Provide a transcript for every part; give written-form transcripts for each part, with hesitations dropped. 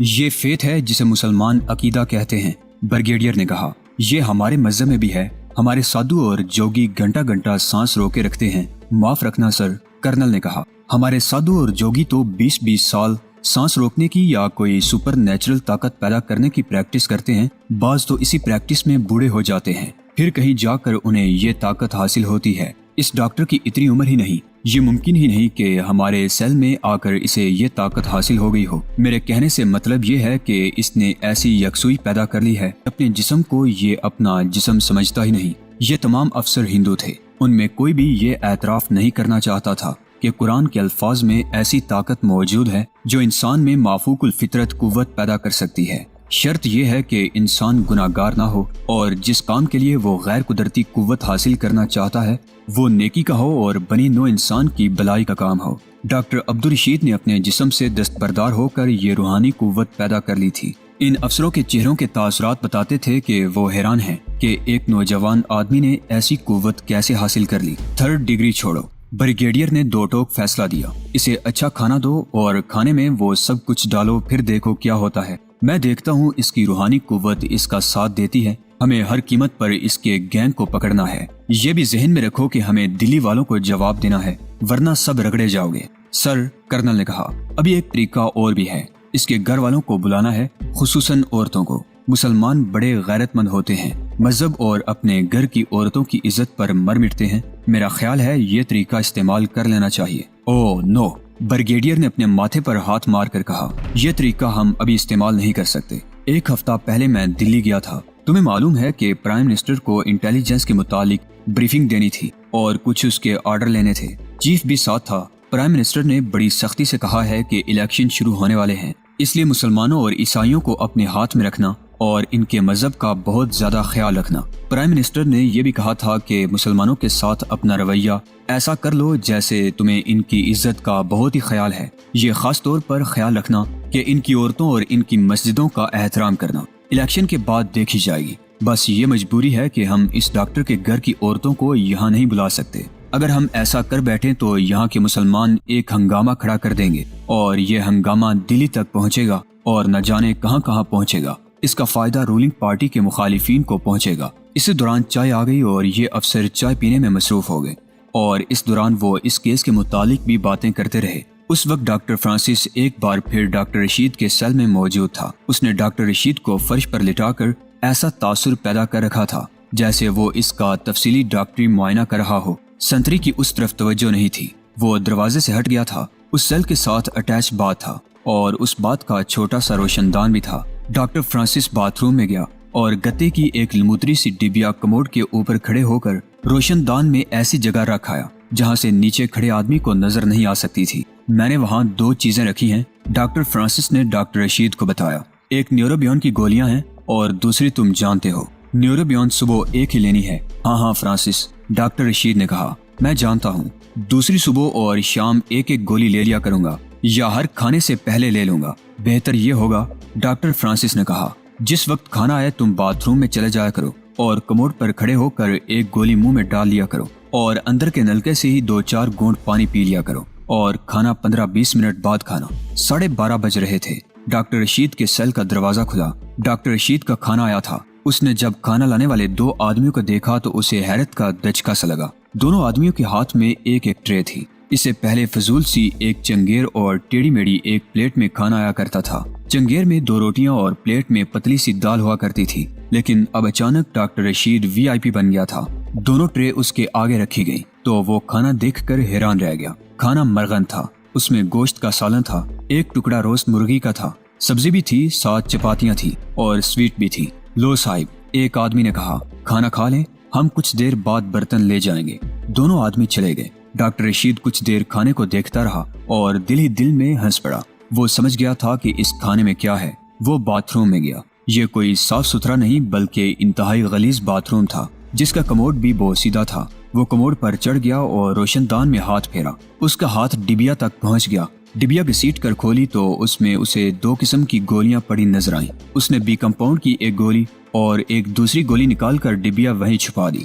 یہ فیت ہے جسے مسلمان عقیدہ کہتے ہیں، بریگیڈیئر نے کہا۔ یہ ہمارے مذہب میں بھی ہے۔ ہمارے سادھو اور جوگی گھنٹہ گھنٹہ سانس روکے رکھتے ہیں۔ معاف رکھنا سر، کرنل نے کہا۔ ہمارے سادھو اور جوگی تو 20 سال سانس روکنے کی یا کوئی سپر نیچرل طاقت پیدا کرنے کی پریکٹس کرتے ہیں۔ بعض تو اسی پریکٹس میں بوڑھے ہو جاتے ہیں، پھر کہیں جا کر انہیں یہ طاقت حاصل ہوتی ہے۔ اس ڈاکٹر کی اتنی عمر ہی نہیں، یہ ممکن ہی نہیں کہ ہمارے سیل میں آ کر اسے یہ طاقت حاصل ہو گئی ہو۔ میرے کہنے سے مطلب یہ ہے کہ اس نے ایسی یکسوئی پیدا کر لی ہے، اپنے جسم کو یہ اپنا جسم سمجھتا ہی نہیں۔ یہ تمام افسر ہندو تھے، ان میں کوئی بھی یہ اعتراف نہیں کرنا چاہتا تھا کہ قرآن کے الفاظ میں ایسی طاقت موجود ہے جو انسان میں مافوق الفطرت قوت پیدا کر سکتی ہے۔ شرط یہ ہے کہ انسان گناہ گار نہ ہو، اور جس کام کے لیے وہ غیر قدرتی قوت حاصل کرنا چاہتا ہے وہ نیکی کا ہو اور بنی نوع انسان کی بلائی کا کام ہو۔ ڈاکٹر عبدالرشید نے اپنے جسم سے دستبردار ہو کر یہ روحانی قوت پیدا کر لی تھی۔ ان افسروں کے چہروں کے تاثرات بتاتے تھے کہ وہ حیران ہیں کہ ایک نوجوان آدمی نے ایسی قوت کیسے حاصل کر لی۔ 3rd ڈگری چھوڑو، بریگیڈیئر نے دو ٹوک فیصلہ دیا۔ اسے اچھا کھانا دو اور کھانے میں وہ سب کچھ ڈالو، پھر دیکھو کیا ہوتا ہے۔ میں دیکھتا ہوں اس کی روحانی قوت اس کا ساتھ دیتی ہے۔ ہمیں ہر قیمت پر اس کے گینگ کو پکڑنا ہے۔ یہ بھی ذہن میں رکھو کہ ہمیں دلی والوں کو جواب دینا ہے، ورنہ سب رگڑے جاؤ گے۔ سر، کرنل نے کہا، ابھی ایک طریقہ اور بھی ہے۔ اس کے گھر والوں کو بلانا ہے، خصوصاً عورتوں کو۔ مسلمان بڑے غیرت مند ہوتے ہیں، مذہب اور اپنے گھر کی عورتوں کی عزت پر مر مٹتے ہیں۔ میرا خیال ہے یہ طریقہ استعمال کر لینا چاہیے۔ او نو، بریگیڈیئر نے اپنے ماتھے پر ہاتھ مار کر کہا، یہ طریقہ ہم ابھی استعمال نہیں کر سکتے۔ 1 ہفتہ پہلے میں دلی گیا تھا۔ تمہیں معلوم ہے کہ پرائم منسٹر کو انٹیلیجنس کے متعلق بریفنگ دینی تھی اور کچھ اس کے آرڈر لینے تھے۔ چیف بھی ساتھ تھا۔ پرائم منسٹر نے بڑی سختی سے کہا ہے کہ الیکشن شروع ہونے والے ہیں، اس لیے مسلمانوں اور عیسائیوں کو اپنے ہاتھ میں رکھنا اور ان کے مذہب کا بہت زیادہ خیال رکھنا۔ پرائم منسٹر نے یہ بھی کہا تھا کہ مسلمانوں کے ساتھ اپنا رویہ ایسا کر لو جیسے تمہیں ان کی عزت کا بہت ہی خیال ہے۔ یہ خاص طور پر خیال رکھنا کہ ان کی عورتوں اور ان کی مسجدوں کا احترام کرنا۔ الیکشن کے بعد دیکھی جائے گی۔ بس یہ مجبوری ہے کہ ہم اس ڈاکٹر کے گھر کی عورتوں کو یہاں نہیں بلا سکتے۔ اگر ہم ایسا کر بیٹھیں تو یہاں کے مسلمان ایک ہنگامہ کھڑا کر دیں گے اور یہ ہنگامہ دلی تک پہنچے گا اور نہ جانے کہاں کہاں پہنچے گا۔ اس کا فائدہ رولنگ پارٹی کے مخالفین کو پہنچے گا۔ اسی دوران چائے آ گئی اور یہ افسر چائے پینے میں مصروف ہو گئے، اور اس دوران وہ اس کیس کے متعلق بھی باتیں کرتے رہے۔ اس وقت ڈاکٹر فرانسس ایک بار پھر ڈاکٹر رشید کے سیل میں موجود تھا۔ اس نے ڈاکٹر رشید کو فرش پر لٹا کر ایسا تاثر پیدا کر رکھا تھا جیسے وہ اس کا تفصیلی ڈاکٹری معائنہ کر رہا ہو۔ سنتری کی اس طرف توجہ نہیں تھی۔ وہ دروازے سے ہٹ گیا تھا۔ اس سیل کے ساتھ اٹیچ باتھ تھا اور اس باتھ کا چھوٹا سا روشن دان بھی تھا۔ ڈاکٹر فرانسس باتھ روم میں گیا اور گتے کی ایک لموتری سی ڈبیا کموڈ کے اوپر کھڑے ہو کر روشن دان میں ایسی جگہ رکھایا جہاں سے نیچے کھڑے آدمی کو نظر نہیں آ سکتی تھی۔ میں نے وہاں 2 چیزیں رکھی ہیں، ڈاکٹر فرانسس نے ڈاکٹر رشید کو بتایا۔ ایک نیوروبیون کی گولیاں ہیں اور دوسری تم جانتے ہو۔ نیوروبیون صبح 1 ہی لینی ہے۔ ہاں فرانسس، ڈاکٹر رشید نے کہا، میں جانتا ہوں۔ دوسری صبح اور شام 1 گولی لے لیا کروں گا، یا ہر کھانے سے پہلے لے لوں گا۔ بہتر یہ ہوگا، ڈاکٹر فرانسس نے کہا، جس وقت کھانا آئے تم باتھ روم میں چلے جایا کرو اور کموڈ پر کھڑے ہو کر 1 گولی منہ میں ڈال لیا کرو اور اندر کے نلکے سے ہی 2-4 گھونٹ پانی پی لیا کرو، اور کھانا 15-20 منٹ بعد کھانا۔ 12:30 بج رہے تھے۔ ڈاکٹر رشید کے سیل کا دروازہ کھلا۔ ڈاکٹر رشید کا کھانا آیا تھا۔ اس نے جب کھانا لانے والے 2 آدمیوں کو دیکھا تو اسے حیرت کا دھچکا سا لگا۔ دونوں آدمیوں کے ہاتھ میں ایک ٹرے تھی۔ اس سے پہلے فضول سی ایک چنگیر اور ٹیڑھی میڑھی ایک پلیٹ میں کھانا آیا کرتا تھا۔ چنگیر میں 2 روٹیاں اور پلیٹ میں پتلی سی دال ہوا کرتی تھی، لیکن اب اچانک ڈاکٹر رشید VIP بن گیا تھا۔ دونوں ٹرے اس کے آگے رکھی گئی تو وہ کھانا دیکھ کر حیران رہ گیا۔ کھانا مرغن تھا، اس میں گوشت کا سالن تھا، 1 ٹکڑا روسٹ مرغی کا تھا، سبزی بھی تھی، 7 چپاتیاں تھی اور سویٹ بھی تھی۔ لو صاحب، ایک آدمی نے کہا، کھانا کھا لیں، ہم کچھ دیر بعد برتن لے جائیں گے۔ دونوں آدمی چلے گئے۔ ڈاکٹر رشید کچھ دیر کھانے کو دیکھتا رہا اور دل ہی دل میں ہنس پڑا۔ وہ سمجھ گیا تھا کہ اس کھانے میں کیا ہے۔ وہ باتھ روم میں گیا۔ یہ کوئی صاف ستھرا نہیں بلکہ انتہائی غلیظ باتھ روم تھا، جس کا کموڈ بھی بہت سیدھا تھا۔ وہ کموڈ پر چڑھ گیا اور روشن دان میں ہاتھ پھیرا۔ اس کا ہاتھ ڈبیا تک پہنچ گیا۔ ڈبیا گھسیٹ کر کھولی تو اس میں اسے 2 قسم کی گولیاں پڑی نظر آئیں۔ اس نے بی کمپاؤنڈ کی 1 گولی اور ایک دوسری گولی نکال کر ڈبیا وہیں چھپا دی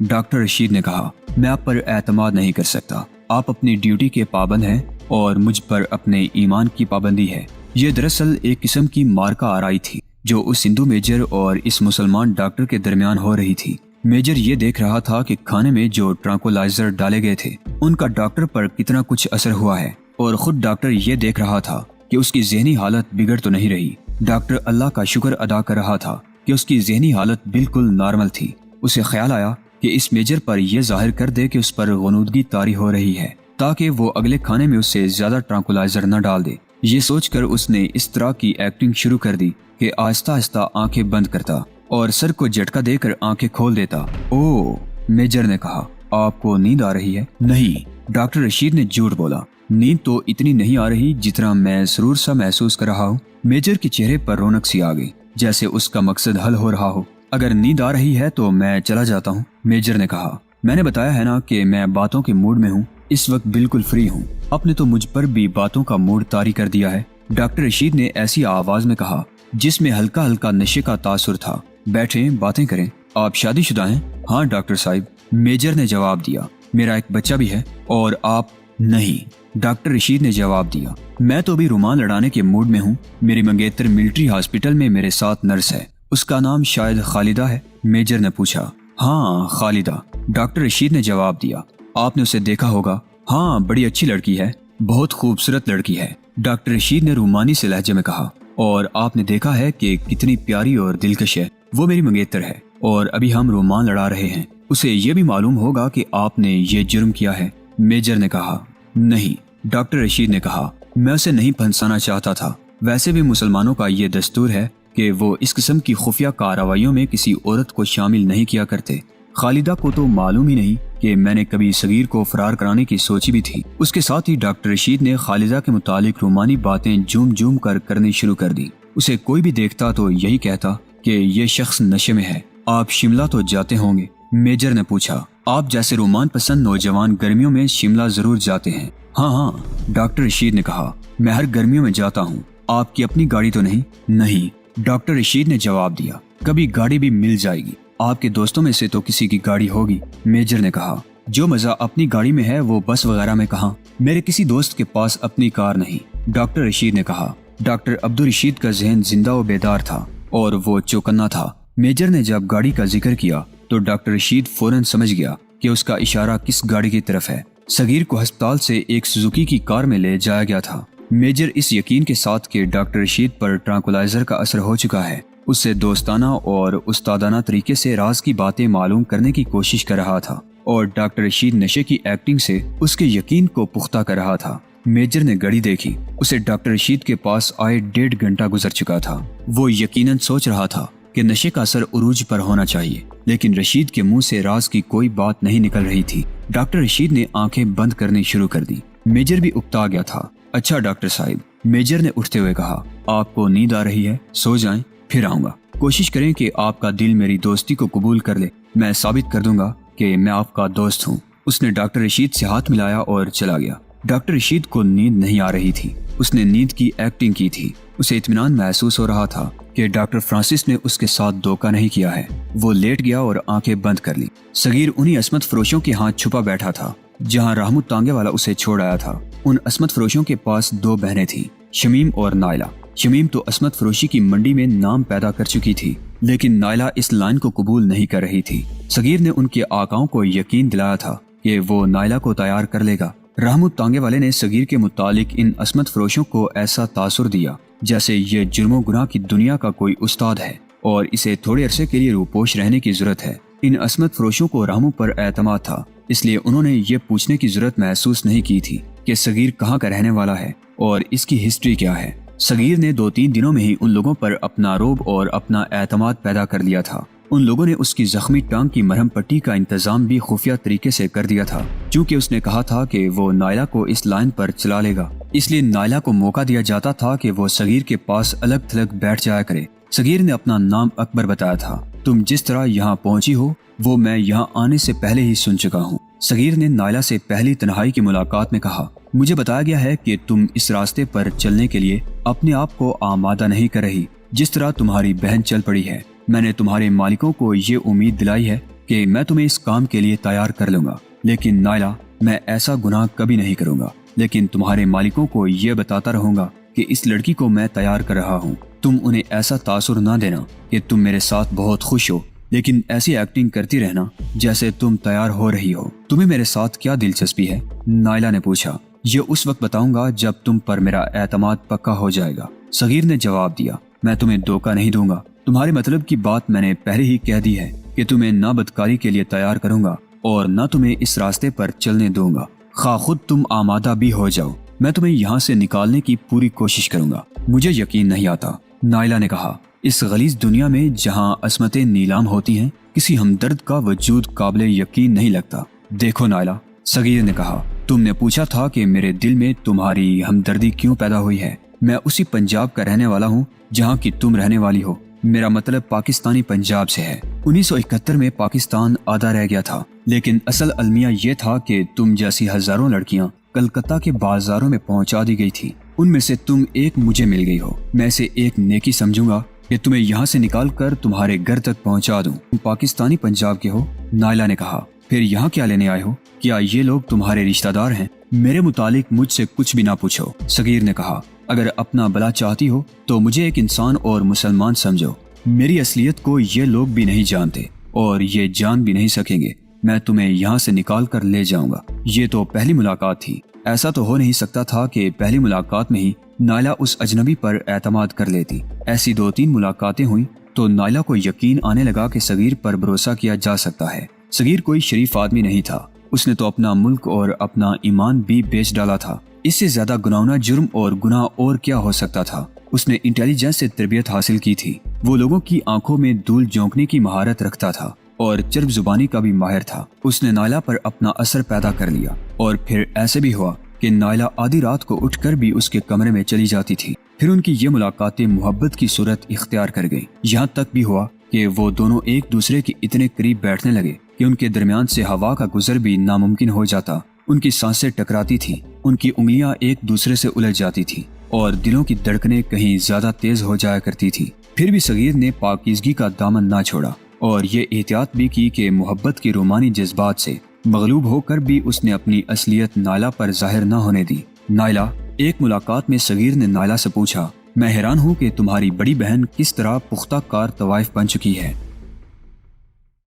ڈاکٹر رشید نے کہا، میں آپ پر اعتماد نہیں کر سکتا۔ آپ اپنی ڈیوٹی کے پابند ہیں اور مجھ پر اپنے ایمان کی پابندی ہے۔ یہ دراصل ایک قسم کی مارکا آرائی تھی جو اس ہندو میجر اور اس مسلمان ڈاکٹر کے درمیان ہو رہی تھی۔ میجر یہ دیکھ رہا تھا کہ کھانے میں جو ٹرانکولائزر ڈالے گئے تھے ان کا ڈاکٹر پر کتنا کچھ اثر ہوا ہے، اور خود ڈاکٹر یہ دیکھ رہا تھا کہ اس کی ذہنی حالت بگڑ تو نہیں رہی۔ ڈاکٹر اللہ کا شکر ادا کر رہا تھا کہ اس کی ذہنی حالت بالکل نارمل تھی۔ اسے خیال آیا کہ اس میجر پر یہ ظاہر کر دے کہ اس پر غنودگی طاری ہو رہی ہے تاکہ وہ اگلے کھانے میں اس سے زیادہ ٹرانکولائزر نہ ڈال دے۔ یہ سوچ کر اس نے اس طرح کی ایکٹنگ شروع کر دی کہ آہستہ آہستہ آنکھیں بند کرتا اور سر کو جھٹکا دے کر آنکھیں کھول دیتا۔ او، میجر نے کہا، آپ کو نیند آ رہی ہے؟ نہیں، ڈاکٹر رشید نے جھوٹ بولا، نیند تو اتنی نہیں آ رہی جتنا میں سرور سا محسوس کر رہا ہوں۔ میجر کے چہرے پر رونق سی آ گئی، جیسے اس کا مقصد حل ہو رہا ہو۔ اگر نیند آ رہی ہے تو میں چلا جاتا ہوں، میجر نے کہا۔ میں نے بتایا ہے نا کہ میں باتوں کے موڈ میں ہوں، اس وقت بالکل فری ہوں۔ آپ نے تو مجھ پر بھی باتوں کا موڈ طاری کر دیا ہے، ڈاکٹر رشید نے ایسی آواز میں کہا جس میں ہلکا ہلکا نشے کا تاثر تھا۔ بیٹھیں، باتیں کریں۔ آپ شادی شدہ ہیں؟ ہاں ڈاکٹر صاحب، میجر نے جواب دیا۔ میرا ایک بچہ بھی ہے۔ اور آپ؟ نہیں، ڈاکٹر رشید نے جواب دیا۔ میں تو بھی رومان لڑانے کے موڈ میں ہوں۔ میری منگیتر ملٹری ہاسپٹل میں میرے ساتھ نرس ہے، اس کا نام شاید خالدہ ہے، میجر نے پوچھا۔ ہاں خالدہ، ڈاکٹر رشید نے جواب دیا۔ آپ نے اسے دیکھا ہوگا؟ ہاں، بڑی اچھی لڑکی ہے، بہت خوبصورت لڑکی ہے، ڈاکٹر رشید نے رومانی سے لہجے میں کہا۔ اور آپ نے دیکھا ہے کہ کتنی پیاری اور دلکش ہے، وہ میری منگیتر ہے اور ابھی ہم رومان لڑا رہے ہیں۔ اسے یہ بھی معلوم ہوگا کہ آپ نے یہ جرم کیا ہے، میجر نے کہا۔ نہیں، ڈاکٹر رشید نے کہا، میں اسے نہیں پھنسانا چاہتا تھا۔ ویسے بھی مسلمانوں کا یہ دستور ہے کہ وہ اس قسم کی خفیہ کارروائیوں میں کسی عورت کو شامل نہیں کیا کرتے۔ خالدہ کو تو معلوم ہی نہیں کہ میں نے کبھی صغیر کو فرار کرانے کی سوچی بھی تھی۔ اس کے ساتھ ہی ڈاکٹر رشید نے خالدہ کے متعلق رومانی باتیں جوم جوم کر کرنی شروع کر دی۔ اسے کوئی بھی دیکھتا تو یہی کہتا کہ یہ شخص نشے میں ہے۔ آپ شملہ تو جاتے ہوں گے؟ میجر نے پوچھا۔ آپ جیسے رومان پسند نوجوان گرمیوں میں شملہ ضرور جاتے ہیں۔ ہاں ہاں، ڈاکٹر رشید نے کہا، میں ہر گرمیوں میں جاتا ہوں۔ آپ کی اپنی گاڑی تو نہیں؟ نہیں، ڈاکٹر رشید نے جواب دیا۔ کبھی گاڑی بھی مل جائے گی، آپ کے دوستوں میں سے تو کسی کی گاڑی ہوگی، میجر نے کہا۔ جو مزہ اپنی گاڑی میں ہے وہ بس وغیرہ میں کہاں؟ میرے کسی دوست کے پاس اپنی کار نہیں، ڈاکٹر رشید نے کہا۔ ڈاکٹر عبدالرشید کا ذہن زندہ و بیدار تھا اور وہ چوکنا تھا۔ میجر نے جب گاڑی کا ذکر کیا تو ڈاکٹر رشید فوراً سمجھ گیا کہ اس کا اشارہ کس گاڑی کی طرف ہے۔ صغیر کو ہسپتال سے ایک سوزوکی کی کار میں لے جایا گیا تھا۔ میجر اس یقین کے ساتھ کہ ڈاکٹر رشید پر ٹرانکولائزر کا اثر ہو چکا ہے، اس سے دوستانہ اور استادانہ طریقے سے راز کی باتیں معلوم کرنے کی کوشش کر رہا تھا، اور ڈاکٹر رشید نشے کی ایکٹنگ سے اس کے یقین کو پختہ کر رہا تھا۔ میجر نے گھڑی دیکھی، اسے ڈاکٹر رشید کے پاس آئے 1.5 گھنٹہ گزر چکا تھا۔ وہ یقیناً سوچ رہا تھا کہ نشے کا اثر عروج پر ہونا چاہیے، لیکن رشید کے منہ سے راز کی کوئی بات نہیں نکل رہی تھی۔ ڈاکٹر رشید نے آنکھیں بند کرنی شروع کر دی۔ میجر بھی اکتا گیا تھا۔ اچھا ڈاکٹر صاحب، میجر نے اٹھتے ہوئے کہا، آپ کو نیند آ رہی ہے، سو جائیں، پھر آؤں گا۔ کوشش کریں کہ آپ کا دل میری دوستی کو قبول کر لے، میں ثابت کر دوں گا کہ میں آپ کا دوست ہوں۔ اس نے ڈاکٹر رشید سے ہاتھ ملایا اور چلا گیا۔ ڈاکٹر رشید کو نیند نہیں آ رہی تھی، اس نے نیند کی ایکٹنگ کی تھی۔ اسے اطمینان محسوس ہو رہا تھا کہ ڈاکٹر فرانسس نے اس کے ساتھ دھوکہ نہیں کیا ہے۔ وہ لیٹ گیا اور آنکھیں بند کر لی۔ صغیر انہی عصمت فروشوں کے ہاتھ چھپا بیٹھا تھا جہاں رحمت تانگے والا اسے چھوڑ آیا تھا۔ ان عصمت فروشوں کے پاس 2 بہنیں تھیں، شمیم اور نائلہ۔ شمیم تو عصمت فروشی کی منڈی میں نام پیدا کر چکی تھی، لیکن نائلہ اس لائن کو قبول نہیں کر رہی تھی۔ صغیر نے ان کے آقاؤں کو یقین دلایا تھا کہ وہ نائلہ کو تیار کر لے گا۔ رحمت تانگے والے نے صغیر کے متعلق ان عصمت فروشوں کو ایسا تاثر دیا جیسے یہ جرم و گناہ کی دنیا کا کوئی استاد ہے اور اسے تھوڑے عرصے کے لیے روپوش رہنے کی ضرورت ہے۔ ان عصمت فروشوں کو رحمت پر اعتماد تھا، اس لیے انہوں نے یہ پوچھنے کی ضرورت محسوس نہیں کی تھی کہ صغیر کہاں کا رہنے والا ہے اور اس کی ہسٹری کیا ہے۔ صغیر نے 2-3 دنوں میں ہی ان لوگوں پر اپنا رعب اور اپنا اعتماد پیدا کر لیا تھا۔ ان لوگوں نے اس کی زخمی ٹانگ کی مرہم پٹی کا انتظام بھی خفیہ طریقے سے کر دیا تھا، چونکہ اس نے کہا تھا کہ وہ نائلہ کو اس لائن پر چلا لے گا۔ اس لیے نائلہ کو موقع دیا جاتا تھا کہ وہ صغیر کے پاس الگ تھلگ بیٹھ جایا کرے۔ صغیر نے اپنا نام اکبر بتایا تھا۔ تم جس طرح یہاں پہنچی ہو وہ میں یہاں آنے سے پہلے ہی سن چکا ہوں، صغیر نے نائلہ سے پہلی تنہائی کی ملاقات میں کہا۔ مجھے بتایا گیا ہے کہ تم اس راستے پر چلنے کے لیے اپنے آپ کو آمادہ نہیں کر رہی جس طرح تمہاری بہن چل پڑی ہے۔ میں نے تمہارے مالکوں کو یہ امید دلائی ہے کہ میں تمہیں اس کام کے لیے تیار کر لوں گا، لیکن نائلہ میں ایسا گناہ کبھی نہیں کروں گا، لیکن تمہارے مالکوں کو یہ بتاتا رہوں گا کہ اس لڑکی کو میں تیار کر رہا ہوں۔ تم انہیں ایسا تاثر نہ دینا کہ تم میرے ساتھ بہت خوش ہو، لیکن ایسی ایکٹنگ کرتی رہنا جیسے تم تیار ہو رہی ہو۔ تمہیں میرے ساتھ کیا دلچسپی ہے؟ نائلہ نے پوچھا۔ یہ اس وقت بتاؤں گا جب تم پر میرا اعتماد پکا ہو جائے گا، صغیر نے جواب دیا۔ میں تمہیں دھوکہ نہیں دوں گا، تمہارے مطلب کی بات میں نے پہلے ہی کہہ دی ہے کہ تمہیں نہ بدکاری کے لیے تیار کروں گا اور نہ تمہیں اس راستے پر چلنے دوں گا، خواہ خود تم آمادہ بھی ہو جاؤ۔ میں تمہیں یہاں سے نکالنے کی پوری کوشش کروں گا۔ مجھے یقین نہیں آتا، نائلہ نے کہا۔ اس غلیظ دنیا میں جہاں عصمتیں نیلام ہوتی ہیں، کسی ہمدرد کا وجود قابل یقین نہیں لگتا۔ دیکھو نائلہ، صغیر نے کہا، تم نے پوچھا تھا کہ میرے دل میں تمہاری ہمدردی کیوں پیدا ہوئی ہے۔ میں اسی پنجاب کا رہنے والا ہوں جہاں کی تم رہنے والی ہو۔ میرا مطلب پاکستانی پنجاب سے ہے۔ 1971 میں پاکستان آدھا رہ گیا تھا، لیکن اصل المیہ یہ تھا کہ تم جیسی ہزاروں لڑکیاں کلکتہ کے بازاروں میں پہنچا دی گئی تھی، ان میں سے تم ایک مجھے مل گئی ہو۔ میں اسے ایک نیکی سمجھوں گا کہ تمہیں یہاں سے نکال کر تمہارے گھر تک پہنچا دوں۔ تم پاکستانی پنجاب کے ہو، نائلہ نے کہا۔ پھر یہاں کیا لینے آئے ہو؟ کیا یہ لوگ تمہارے رشتہ دار ہیں؟ میرے متعلق مجھ سے کچھ بھی نہ پوچھو، صغیر نے کہا۔ اگر اپنا بھلا چاہتی ہو تو مجھے ایک انسان اور مسلمان سمجھو۔ میری اصلیت کو یہ لوگ بھی نہیں جانتے اور یہ جان بھی نہیں سکیں گے۔ میں تمہیں یہاں سے نکال کر لے جاؤں گا۔ یہ تو پہلی ملاقات تھی، ایسا تو ہو نہیں سکتا تھا کہ پہلی ملاقات میں ہی نائلہ اس اجنبی پر اعتماد کر لیتی۔ ایسی 2-3 ملاقاتیں ہوئیں تو نائلہ کو یقین آنے لگا کہ صغیر پر بھروسہ کیا جا سکتا ہے۔ صغیر کوئی شریف آدمی نہیں تھا، اس نے تو اپنا ملک اور اپنا ایمان بھی بیچ ڈالا تھا۔ اس سے زیادہ گناہونا جرم اور گناہ اور کیا ہو سکتا تھا؟ اس نے انٹیلیجنس سے تربیت حاصل کی تھی، وہ لوگوں کی آنکھوں میں دھول جھونکنے کی مہارت رکھتا تھا اور چرب زبانی کا بھی ماہر تھا۔ اس نے نائلہ پر اپنا اثر پیدا کر لیا، اور پھر ایسے بھی ہوا کہ نائلہ آدھی رات کو اٹھ کر بھی اس کے کمرے میں چلی جاتی تھی۔ پھر ان کی یہ ملاقاتیں محبت کی صورت اختیار کر گئیں، یہاں تک بھی ہوا کہ وہ دونوں ایک دوسرے کے اتنے قریب بیٹھنے لگے کہ ان کے درمیان سے ہوا کا گزر بھی ناممکن ہو جاتا۔ ان کی سانسیں ٹکراتی تھیں، ان کی انگلیاں ایک دوسرے سے الجھ جاتی تھیں اور دلوں کی دھڑکنیں کہیں زیادہ تیز ہو جایا کرتی تھی۔ پھر بھی صغیر نے پاکیزگی کا دامن نہ چھوڑا اور یہ احتیاط بھی کی کہ محبت کی رومانی جذبات سے مغلوب ہو کر بھی اس نے اپنی اصلیت نائلہ پر ظاہر نہ ہونے دی۔ نائلہ، ایک ملاقات میں صغیر نے نائلہ سے پوچھا، میں حیران ہوں کہ تمہاری بڑی بہن کس طرح پختہ کار طوائف بن چکی ہے۔